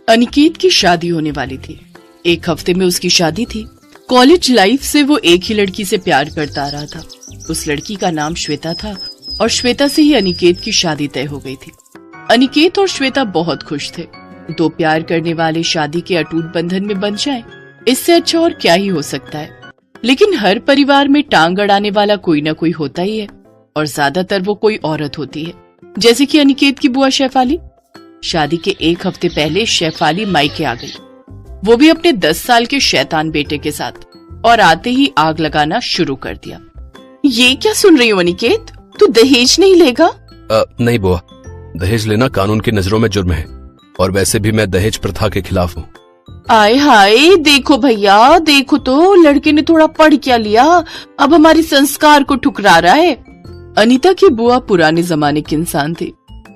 अनिकेत की शादी होने वाली थी। एक हफ्ते में उसकी शादी थी। कॉलेज लाइफ से वो एक ही लड़की से प्यार करता आ रहा था। उस लड़की का नाम श्वेता था और श्वेता से ही अनिकेत की शादी तय हो गई थी। अनिकेत और श्वेता बहुत खुश थे। दो प्यार करने वाले शादी के अटूट बंधन में बंध जाएं, इससे अच्छा और क्या ही हो सकता है। लेकिन हर परिवार में टांग अड़ाने वाला कोई ना कोई होता ही है और ज्यादातर वो कोई औरत होती है, जैसे कि अनिकेत की बुआ शेफाली। शादी के एक हफ्ते पहले शेफाली मायके आ गई, वो भी अपने 10 साल के शैतान बेटे के साथ, और आते ही आग लगाना शुरू कर दिया। ये क्या सुन रही हो अनिकेत, तू दहेज नहीं लेगा? नहीं बुआ, दहेज लेना कानून की नजरों में जुर्म है और वैसे भी मैं दहेज प्रथा के खिलाफ हूँ। आए हाय, देखो भैया, देखो तो लड़के ने थोड़ा पढ़ क्या लिया, अब हमारे संस्कार को ठुकरा रहा है। अनीता की बुआ पुराने जमाने की इंसान थी,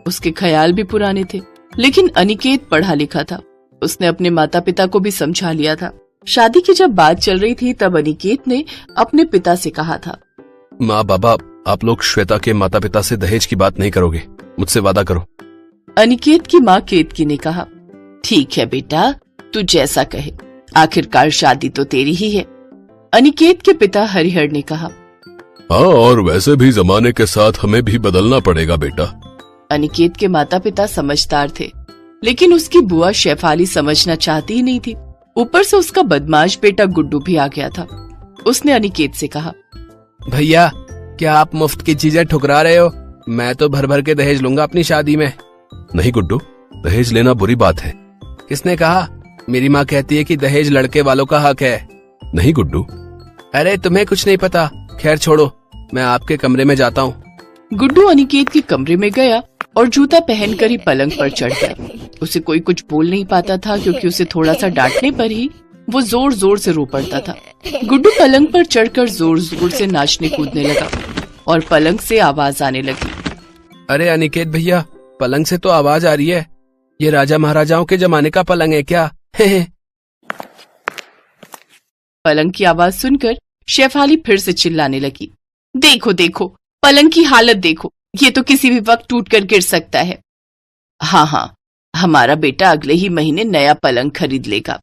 उसके ख्याल भी पुराने थे। लेकिन अनिकेत पढ़ा लिखा था, उसने अपने माता पिता को भी समझा लिया था। शादी की जब बात चल रही थी तब अनिकेत ने अपने पिता से कहा था, माँ बाबा, आप लोग श्वेता के माता पिता से दहेज की बात नहीं करोगे, मुझसे वादा करो। अनिकेत की माँ केतकी ने कहा, ठीक है बेटा, तू जैसा कहे, आखिरकार शादी तो तेरी ही है। अनिकेत के पिता हरिहर ने कहा, हाँ, और वैसे भी जमाने के साथ हमें भी बदलना पड़ेगा बेटा। अनिकेत के माता पिता समझदार थे, लेकिन उसकी बुआ शेफाली समझना चाहती ही नहीं थी। ऊपर से उसका बदमाश बेटा गुड्डू भी आ गया था। उसने अनिकेत से कहा, भैया, क्या आप मुफ्त की चीजें ठुकरा रहे हो? मैं तो भर भर के दहेज लूंगा अपनी शादी में। नहीं गुड्डू, दहेज लेना बुरी बात है। किसने कहा? मेरी माँ कहती है कि दहेज लड़के वालों का हक है। नहीं गुड्डू। अरे तुम्हें कुछ नहीं पता, खैर छोड़ो, मैं आपके कमरे में जाता हूँ। गुड्डू अनिकेत के कमरे में गया और जूता पहनकर ही पलंग पर चढ़ गया। उसे कोई कुछ बोल नहीं पाता था, क्योंकि उसे थोड़ा सा डांटने पर ही वो जोर जोर से रो पड़ता था। गुड्डू पलंग पर चढ़कर जोर जोर से नाचने कूदने लगा और पलंग से आवाज आने लगी। अरे अनिकेत भैया, पलंग से तो आवाज आ रही है, ये राजा महाराजाओं के जमाने का पलंग है क्या? पलंग की आवाज सुनकर शेफाली फिर से चिल्लाने लगी, देखो देखो, पलंग की हालत देखो, ये तो किसी भी वक्त टूट कर गिर सकता है। हाँ, हमारा बेटा अगले ही महीने नया पलंग खरीद लेगा।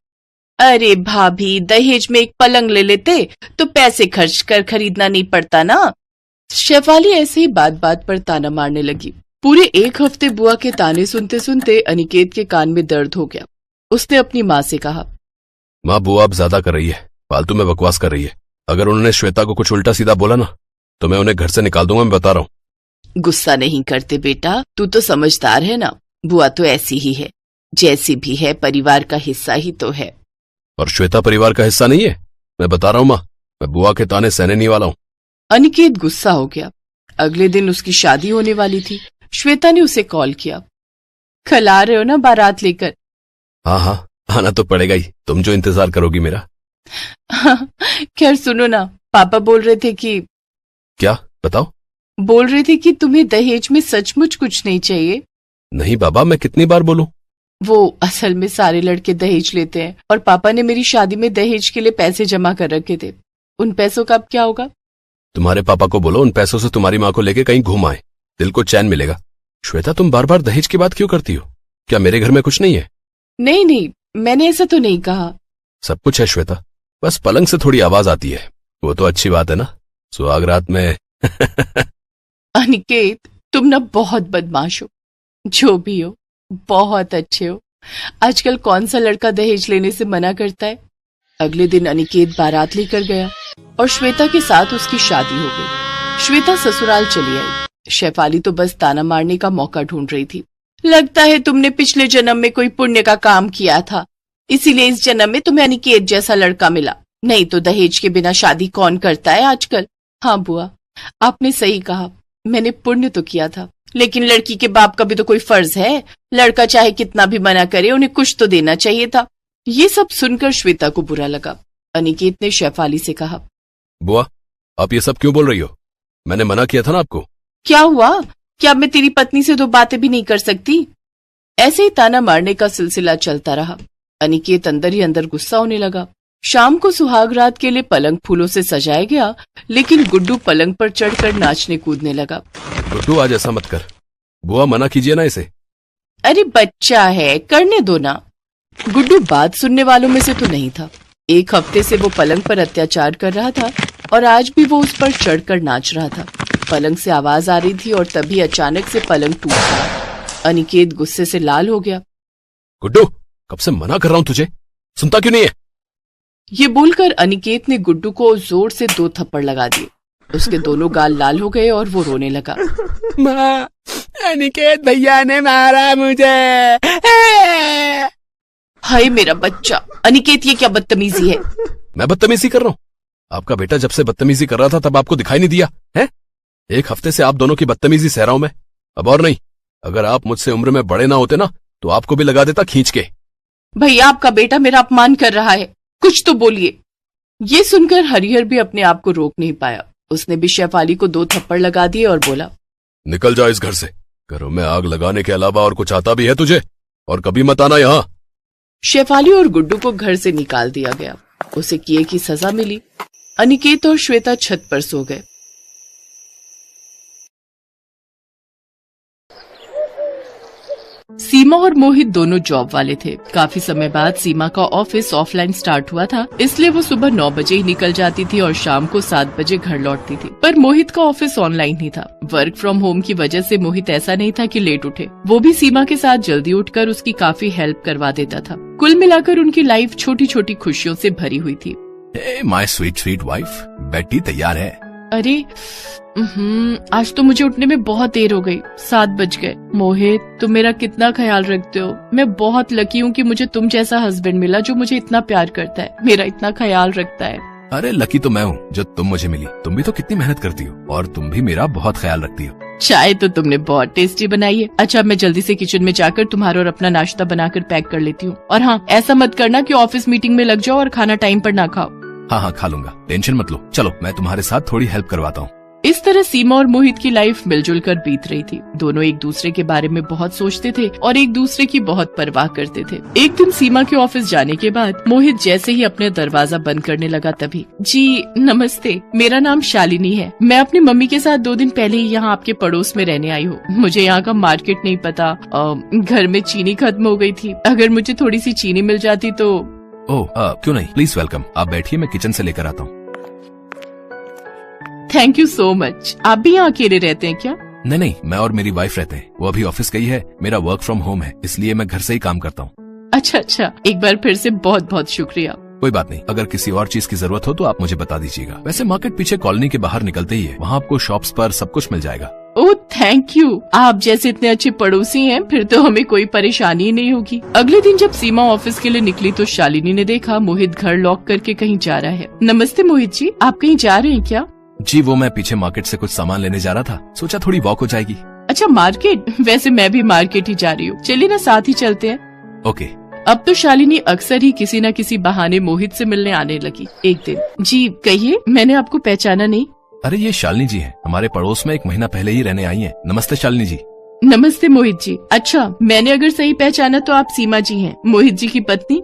अरे भाभी, दहेज में एक पलंग ले लेते तो पैसे खर्च कर खरीदना नहीं पड़ता ना। शेफाली ऐसे ही बात बात पर ताना मारने लगी। पूरे एक हफ्ते बुआ के ताने सुनते सुनते अनिकेत के कान में दर्द हो गया। उसने अपनी माँ से कहा, माँ, बुआ अब ज्यादा कर रही है, फालतू में बकवास कर रही है। अगर उन्होंने श्वेता को कुछ उल्टा सीधा बोला ना तो मैं उन्हें घर से निकाल दूंगा, मैं बता रहा हूँ। गुस्सा नहीं करते बेटा, तू तो समझदार है ना। बुआ तो ऐसी ही है, जैसी भी है परिवार का हिस्सा ही तो है। और श्वेता परिवार का हिस्सा नहीं है, मैं बता रहा हूँ माँ, मैं बुआ के ताने सहने नहीं वाला हूँ। अनिकेत गुस्सा हो गया। अगले दिन उसकी शादी होने वाली थी। श्वेता ने उसे कॉल किया, कल आ रहे हो ना बारात लेकर? हाँ, आना तो पड़ेगा ही, तुम जो इंतजार करोगी मेरा। खैर सुनो ना, पापा बोल रहे थे कि। क्या? बताओ। बोल रहे थे कि तुम्हें दहेज में सचमुच कुछ नहीं चाहिए। नहीं बाबा, मैं कितनी बार बोलूं? वो असल में सारे लड़के दहेज लेते हैं और पापा ने मेरी शादी में दहेज के लिए पैसे जमा कर रखे थे। उन पैसों का अब क्या होगा? तुम्हारे पापा को बोलो उन पैसों से तुम्हारी माँ को लेके कहीं घूम आए, दिल को चैन मिलेगा। श्वेता, तुम बार बार दहेज की बात क्यों करती हो? क्या मेरे घर में कुछ नहीं है? नहीं, मैंने ऐसा तो नहीं कहा। सब कुछ है श्वेता, बस पलंग से थोड़ी आवाज आती है, वो तो अच्छी बात है ना, सुहाग रात में। अनिकेत, तुम ना बहुत बदमाश हो। जो भी हो, बहुत अच्छे हो। आजकल कौन सा लड़का दहेज लेने से मना करता है? अगले दिन अनिकेत बारात लेकर गया और श्वेता के साथ उसकी शादी हो गई। श्वेता ससुराल चली आई। शेफाली तो बस ताना मारने का मौका ढूंढ रही थी। लगता है तुमने पिछले जन्म में कोई पुण्य का काम किया था, इसीलिए इस जन्म में तुम्हें अनिकेत जैसा लड़का मिला। नहीं तो दहेज के बिना शादी कौन करता है आजकल। हाँ बुआ, आपने सही कहा, मैंने पुण्य तो किया था, लेकिन लड़की के बाप का भी तो कोई फर्ज है। लड़का चाहे कितना भी मना करे, उन्हें कुछ तो देना चाहिए था। ये सब सुनकर श्वेता को बुरा लगा। अनिकेत ने शेफाली से कहा, बुआ, आप ये सब क्यों बोल रही हो? मैंने मना किया था ना आपको। क्या हुआ? क्या मैं तेरी पत्नी से दो बातें भी नहीं कर सकती? ऐसे ही ताना मारने का सिलसिला चलता रहा। अनिकेत अंदर ही अंदर गुस्सा होने लगा। शाम को सुहाग रात के लिए पलंग फूलों से सजाया गया, लेकिन गुड्डू पलंग पर चढ़कर नाचने कूदने लगा। गुड्डू आज ऐसा मत कर, बुआ मना कीजिए ना इसे। अरे बच्चा है, करने दो ना। गुड्डू बात सुनने वालों में से तो नहीं था। एक हफ्ते से वो पलंग पर अत्याचार कर रहा था और आज भी वो उस पर चढ़कर नाच रहा था। पलंग से आवाज आ रही थी और तभी अचानक से पलंग टूट गया। अनिकेत गुस्से से लाल हो गया। गुड्डू, कब से मना कर रहा हूं तुझे, सुनता क्यों नहीं है? ये बोलकर अनिकेत ने गुड्डू को जोर से 2 थप्पड़ लगा दिए। उसके दोनों गाल लाल हो गए और वो रोने लगा। माँ, अनिकेत भैया ने मारा मुझे। हाय मेरा बच्चा। अनिकेत, ये क्या बदतमीजी है? मैं बदतमीजी कर रहा हूँ? आपका बेटा जब से बदतमीजी कर रहा था तब आपको दिखाई नहीं दिया है? 1 हफ्ते से आप दोनों की बदतमीजी सह रहा हूं मैं। अब और नहीं, अगर आप मुझसे उम्र में बड़े ना होते ना तो आपको भी लगा देता खींच के। भैया, आपका बेटा मेरा अपमान कर रहा है, कुछ तो बोलिए। ये सुनकर हरिहर भी अपने आप को रोक नहीं पाया। उसने भी शेफाली को 2 थप्पड़ लगा दिए और बोला, निकल जा इस घर से। घरों में आग लगाने के अलावा और कुछ आता भी है तुझे? और कभी मत आना यहाँ। शेफाली और गुड्डू को घर से निकाल दिया गया। उसे किए की सजा मिली। अनिकेत और श्वेता छत पर सो गए। सीमा और मोहित दोनों जॉब वाले थे। काफी समय बाद सीमा का ऑफिस ऑफलाइन स्टार्ट हुआ था, इसलिए वो सुबह 9 बजे ही निकल जाती थी और शाम को 7 बजे घर लौटती थी। पर मोहित का ऑफिस ऑनलाइन ही था। वर्क फ्रॉम होम की वजह से मोहित ऐसा नहीं था कि लेट उठे। वो भी सीमा के साथ जल्दी उठकर उसकी काफी हेल्प करवा देता था। कुल मिलाकर उनकी लाइफ छोटी छोटी खुशियों से भरी हुई थी। माय स्वीट स्वीट वाइफ, बेटी तैयार है। अरे आज तो मुझे उठने में बहुत देर हो गई, 7 बज गए। मोहित, तुम मेरा कितना ख्याल रखते हो। मैं बहुत लकी हूँ कि मुझे तुम जैसा हस्बैंड मिला जो मुझे इतना प्यार करता है, मेरा इतना ख्याल रखता है। अरे लकी तो मैं हूँ जो तुम मुझे मिली। तुम भी तो कितनी मेहनत करती हो और तुम भी मेरा बहुत ख्याल रखती हो। चाय तो तुमने बहुत टेस्टी बनाई है। अच्छा, मैं जल्दी से किचन में जाकर तुम्हारा और अपना नाश्ता बनाकर पैक कर लेती हूँ। और हाँ, ऐसा मत करना कि ऑफिस मीटिंग में लग जाओ और खाना टाइम पर ना खाओ। हाँ, खा लूंगा, टेंशन मत लो। चलो, मैं तुम्हारे साथ थोड़ी हेल्प करवाता हूँ। इस तरह सीमा और मोहित की लाइफ मिलजुल कर बीत रही थी। दोनों एक दूसरे के बारे में बहुत सोचते थे और एक दूसरे की बहुत परवाह करते थे। एक दिन सीमा के ऑफिस जाने के बाद मोहित जैसे ही अपने दरवाजा बंद करने लगा तभी, जी नमस्ते, मेरा नाम शालिनी है। मैं अपनी मम्मी के साथ 2 दिन पहले ही यहाँ आपके पड़ोस में रहने आई हूँ। मुझे यहाँ का मार्केट नहीं पता। घर में चीनी खत्म हो गई थी, अगर मुझे थोड़ी सी चीनी मिल जाती तो। ओह, क्यों नहीं, प्लीज वेलकम। आप बैठिए, मैं किचन से लेकर आता हूँ। Thank you so much. आप भी यहाँ अकेले रहते हैं क्या? नहीं, मैं और मेरी वाइफ रहते हैं। वो अभी ऑफिस गई है। मेरा वर्क फ्रॉम होम है, इसलिए मैं घर से ही काम करता हूँ। अच्छा, एक बार फिर से बहुत बहुत शुक्रिया। कोई बात नहीं, अगर किसी और चीज की जरूरत हो तो आप मुझे बता दीजिएगा। वैसे मार्केट पीछे कॉलोनी के बाहर निकलते ही है, वहाँ आपको शॉप्स पर सब कुछ मिल जाएगा। ओह थैंक यू, आप जैसे इतने अच्छे पड़ोसी हैं, फिर तो हमें कोई परेशानी ही नहीं होगी। अगले दिन जब सीमा ऑफिस के लिए निकली तो शालिनी ने देखा मोहित घर लॉक करके कहीं जा रहा है। नमस्ते मोहित जी, आप कहीं जा रहे हैं क्या? जी, वो मैं पीछे मार्केट से कुछ सामान लेने जा रहा था, सोचा थोड़ी वॉक हो जाएगी। अच्छा मार्केट? वैसे मैं भी मार्केट ही जा रही हूँ, चलिए ना साथ ही चलते हैं। ओके। अब तो शालिनी अक्सर ही किसी न किसी बहाने मोहित से मिलने आने लगी। एक दिन, जी कहिए, मैंने आपको पहचाना नहीं। अरे ये शालिनी जी है, हमारे पड़ोस में 1 महीना पहले ही रहने आई है। नमस्ते शालिनी जी। नमस्ते मोहित जी। अच्छा, मैंने अगर सही पहचाना तो आप सीमा जी हैं, मोहित जी की पत्नी?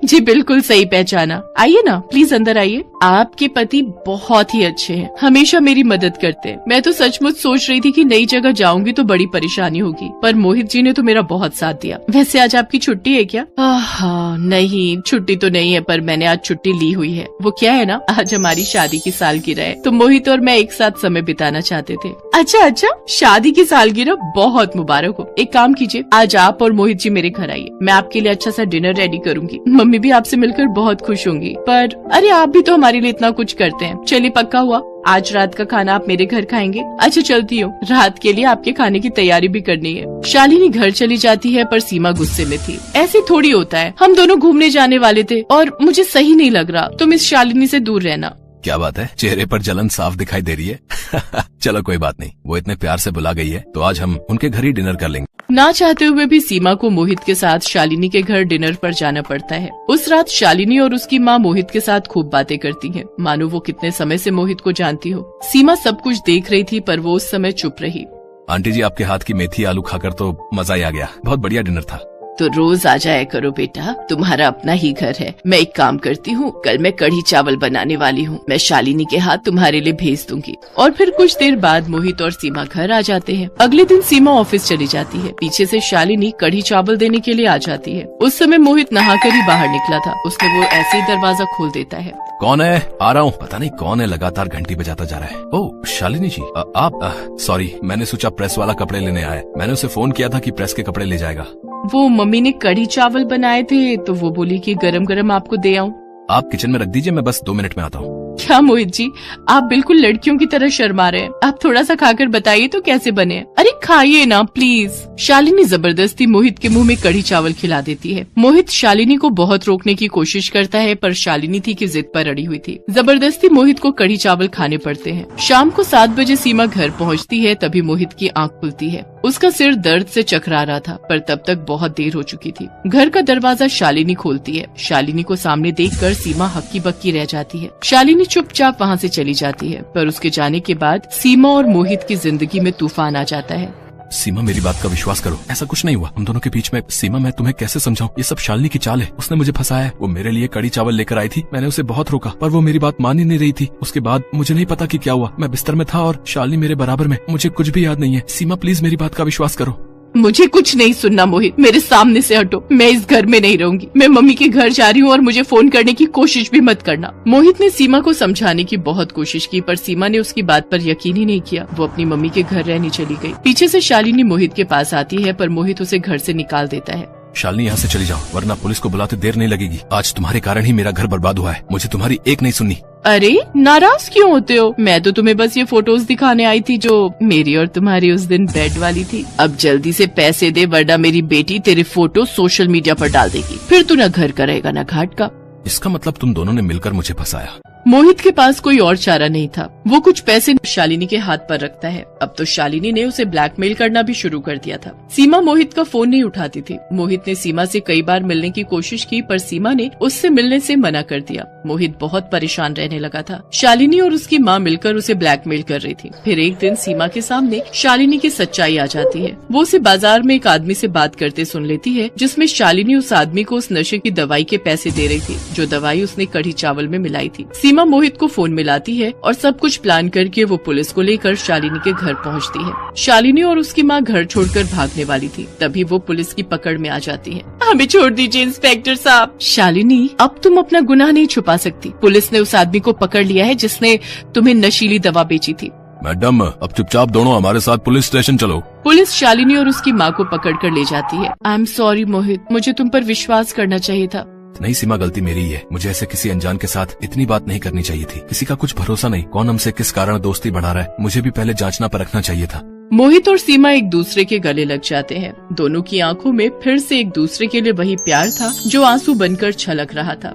जी बिल्कुल सही पहचाना। आइए ना, प्लीज अंदर आइए। आपके पति बहुत ही अच्छे हैं, हमेशा मेरी मदद करते हैं। मैं तो सचमुच सोच रही थी कि नई जगह जाऊंगी तो बड़ी परेशानी होगी, पर मोहित जी ने तो मेरा बहुत साथ दिया। वैसे आज आपकी छुट्टी है क्या? नहीं, छुट्टी तो नहीं है, पर मैंने आज छुट्टी ली हुई है। वो क्या है ना, आज हमारी शादी की सालगिरह है, तो मोहित और मैं एक साथ समय बिताना चाहते थे। अच्छा, शादी की सालगिरह बहुत मुबारक हो। एक काम कीजिए, आज आप और मोहित जी मेरे घर आइए, मैं आपके लिए अच्छा सा डिनर रेडी करूंगी। मम्मी भी आपसे मिलकर बहुत खुश होंगी। पर अरे आप भी तो हमारे लिए इतना कुछ करते हैं। चलिए पक्का हुआ, आज रात का खाना आप मेरे घर खाएंगे। अच्छा चलती हूँ, रात के लिए आपके खाने की तैयारी भी करनी है। शालिनी घर चली जाती है, पर सीमा गुस्से में थी। ऐसे थोड़ी होता है, हम दोनों घूमने जाने वाले थे और मुझे सही नहीं लग रहा। तुम इस शालिनी से दूर रहना। क्या बात है, चेहरे पर जलन साफ दिखाई दे रही है। चलो कोई बात नहीं, वो इतने प्यार से बुला गई है तो आज हम उनके घर ही डिनर कर लेंगे। ना चाहते हुए भी सीमा को मोहित के साथ शालिनी के घर डिनर पर जाना पड़ता है। उस रात शालिनी और उसकी माँ मोहित के साथ खूब बातें करती हैं, मानो वो कितने समय से मोहित को जानती हो। सीमा सब कुछ देख रही थी, पर वो उस समय चुप रही। आंटी जी, आपके हाथ की मेथी आलू खाकर तो मजा ही आ गया, बहुत बढ़िया डिनर था। तो रोज आ जाया करो बेटा, तुम्हारा अपना ही घर है। मैं एक काम करती हूँ, कल मैं कढ़ी चावल बनाने वाली हूँ, मैं शालिनी के हाथ तुम्हारे लिए भेज दूंगी। और फिर कुछ देर बाद मोहित और सीमा घर आ जाते हैं। अगले दिन सीमा ऑफिस चली जाती है। पीछे से शालिनी कढ़ी चावल देने के लिए आ जाती है। उस समय मोहित नहाकर ही बाहर निकला था। उसने वो ऐसे ही दरवाजा खोल देता है। कौन है? आ रहा हूँ। पता नहीं कौन है, लगातार घंटी बजाता जा रहा है। ओह शालिनी जी, आप सॉरी, मैंने सोचा प्रेस वाला कपड़े लेने आए। मैंने उसे फोन किया था कि प्रेस के कपड़े ले जाएगा। वो मम्मी ने कढ़ी चावल बनाए थे तो वो बोली कि गरम गरम आपको दे आऊं। आप किचन में रख दीजिए, मैं बस 2 मिनट में आता हूँ। क्या मोहित जी, आप बिल्कुल लड़कियों की तरह शर्मा रहे हैं। आप थोड़ा सा खाकर बताइए तो कैसे बने। अरे खाइए ना प्लीज। शालिनी जबरदस्ती मोहित के मुंह में कढ़ी चावल खिला देती है। मोहित शालिनी को बहुत रोकने की कोशिश करता है पर शालिनी थी कि जिद पर अड़ी हुई थी। जबरदस्ती मोहित को कढ़ी चावल खाने पड़ते हैं। शाम को 7 बजे सीमा घर पहुँचती है। तभी मोहित की आँख खुलती है। उसका सिर दर्द से चकरा रहा था पर तब तक बहुत देर हो चुकी थी। घर का दरवाजा शालिनी खोलती है। शालिनी को सामने देखकर सीमा हक्की बक्की रह जाती है। शालिनी चुपचाप वहाँ से चली जाती है पर उसके जाने के बाद सीमा और मोहित की जिंदगी में तूफान आ जाता है। सीमा मेरी बात का विश्वास करो, ऐसा कुछ नहीं हुआ हम दोनों के बीच में। सीमा मैं तुम्हें कैसे समझाऊं, ये सब शालिनी की चाल है। उसने मुझे फंसाया है। वो मेरे लिए कढ़ी चावल लेकर आई थी, मैंने उसे बहुत रोका पर वो मेरी बात मान ही नहीं रही थी। उसके बाद मुझे नहीं पता कि क्या हुआ। मैं बिस्तर में था और शालिनी मेरे बराबर में। मुझे कुछ भी याद नहीं है। सीमा प्लीज मेरी बात का विश्वास करो। मुझे कुछ नहीं सुनना मोहित, मेरे सामने से हटो। मैं इस घर में नहीं रहूंगी। मैं मम्मी के घर जा रही हूँ और मुझे फोन करने की कोशिश भी मत करना। मोहित ने सीमा को समझाने की बहुत कोशिश की पर सीमा ने उसकी बात पर यकीन ही नहीं किया। वो अपनी मम्मी के घर रहने चली गई। पीछे से शालिनी मोहित के पास आती है पर मोहित उसे घर से निकाल देता है। शालिनी यहाँ से चली जाओ वरना पुलिस को बुलाते देर नहीं लगेगी। आज तुम्हारे कारण ही मेरा घर बर्बाद हुआ है। मुझे तुम्हारी एक नहीं सुननी। अरे नाराज क्यों होते हो? मैं तो तुम्हें बस ये फोटोज दिखाने आई थी जो मेरी और तुम्हारी उस दिन बेड वाली थी। अब जल्दी से पैसे दे वरना मेरी बेटी तेरे फोटो सोशल मीडिया पर डाल देगी। फिर तू न घर का रहेगा न घाट का। इसका मतलब तुम दोनों ने मिलकर मुझे फंसाया। मोहित के पास कोई और चारा नहीं था। वो कुछ पैसे शालिनी के हाथ पर रखता है। अब तो शालिनी ने उसे ब्लैकमेल करना भी शुरू कर दिया था। सीमा मोहित का फोन नहीं उठाती थी। मोहित ने सीमा से कई बार मिलने की कोशिश की पर सीमा ने उससे मिलने से मना कर दिया। मोहित बहुत परेशान रहने लगा था। शालिनी और उसकी माँ मिलकर उसे ब्लैकमेल कर रही थी। फिर एक दिन सीमा के सामने शालिनी की सच्चाई आ जाती है। वो उसे बाजार में एक आदमी से बात करते सुन लेती है जिसमें शालिनी उस आदमी को उस नशे की दवाई के पैसे दे रही थी जो दवाई उसने कढ़ी चावल में मिलाई थी। सीमा मोहित को फोन मिलाती है और सब कुछ प्लान करके वो पुलिस को लेकर शालिनी के घर पहुंचती है। शालिनी और उसकी माँ घर छोड़कर भागने वाली थी। तभी वो पुलिस की पकड़ में आ जाती है। हमें छोड़ दीजिए इंस्पेक्टर साहब। शालिनी अब तुम अपना गुनाह नहीं छुपा सकती। पुलिस ने उस आदमी को पकड़ लिया है जिसने तुम्हें नशीली दवा बेची थी। मैडम अब चुपचाप दोनों हमारे साथ पुलिस स्टेशन चलो। पुलिस शालिनी और उसकी माँ को पकड़ कर ले जाती है। आई एम सॉरी मोहित, मुझे तुम पर विश्वास करना चाहिए था। नहीं सीमा, गलती मेरी ही है। मुझे ऐसे किसी अनजान के साथ इतनी बात नहीं करनी चाहिए थी। किसी का कुछ भरोसा नहीं, कौन हमसे किस कारण दोस्ती बढ़ा रहा है। मुझे भी पहले जांचना परखना चाहिए था। मोहित और सीमा एक दूसरे के गले लग जाते हैं। दोनों की आंखों में फिर से एक दूसरे के लिए वही प्यार था जो आंसू बनकर छलक रहा था।